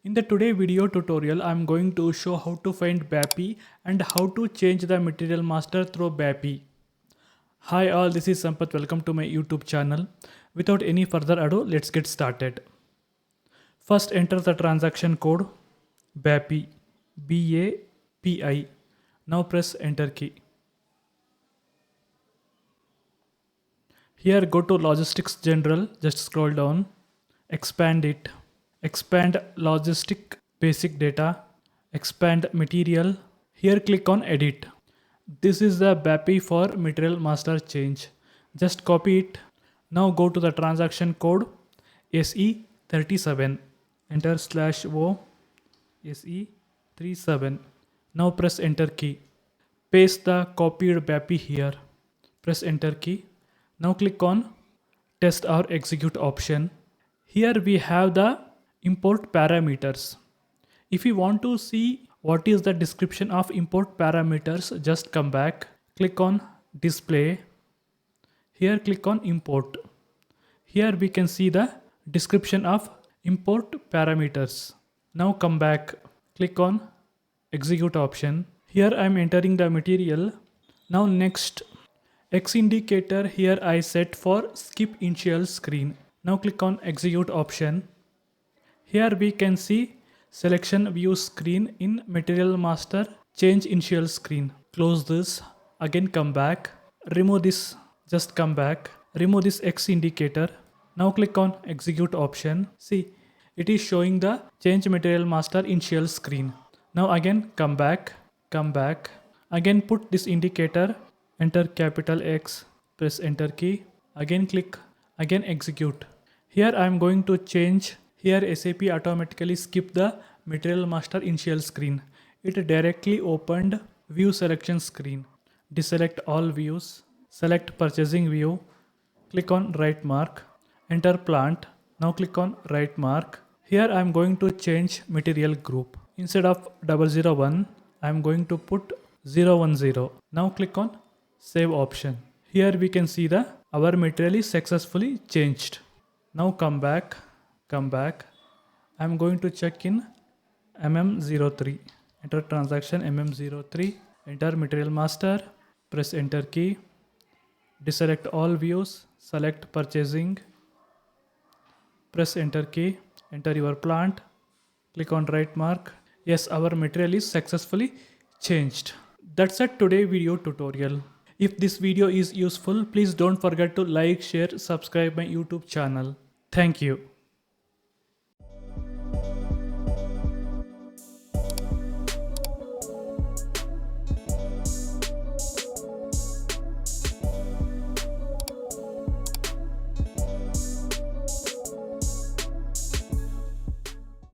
In the today video tutorial, I'm going to show how to find BAPI and how to change the material master through BAPI. Hi all, this is Sampath. Welcome to my YouTube channel. Without any further ado, let's get started. First enter the transaction code BAPI, BAPI. Now press enter key. Here go to Logistics General, just scroll down, expand it. Expand logistic basic data, expand material. Here click on edit. This is the BAPI for material master change. Just copy it. Now go to the transaction code SE37. Enter /O SE37. Now press enter key. Paste the copied BAPI here. Press enter key. Now click on test or execute option. Here we have the import parameters. If you want to see what is the description of import parameters, just come back, click on display. Here click on import. Here we can see the description of import parameters. Now come back, click on execute option. Here I am entering the material. Now next, X indicator here I set for skip initial screen. Now click on execute option. Here we can see selection view screen in material master change initial screen. Close this, again come back, remove this, just come back, remove this X indicator. Now click on execute option. See, it is showing the change material master initial screen. Now again come back, again put this indicator, enter capital X, press enter key, again click, again execute. Here I am going to change. Here SAP automatically skip the material master initial screen. It directly opened view selection screen. Deselect all views, select purchasing view, click on right mark, enter plant. Now click on right mark. Here I am going to change material group. Instead of 001, I am going to put 010. Now click on save option. Here we can see our material is successfully changed. Now come back. I'm going to check in MM03. Enter transaction MM03. Enter material master. Press enter key. Deselect all views. Select purchasing. Press enter key. Enter your plant. Click on right mark. Yes, our material is successfully changed. That's it today video tutorial. If this video is useful, please don't forget to like, share, subscribe my YouTube channel. Thank you.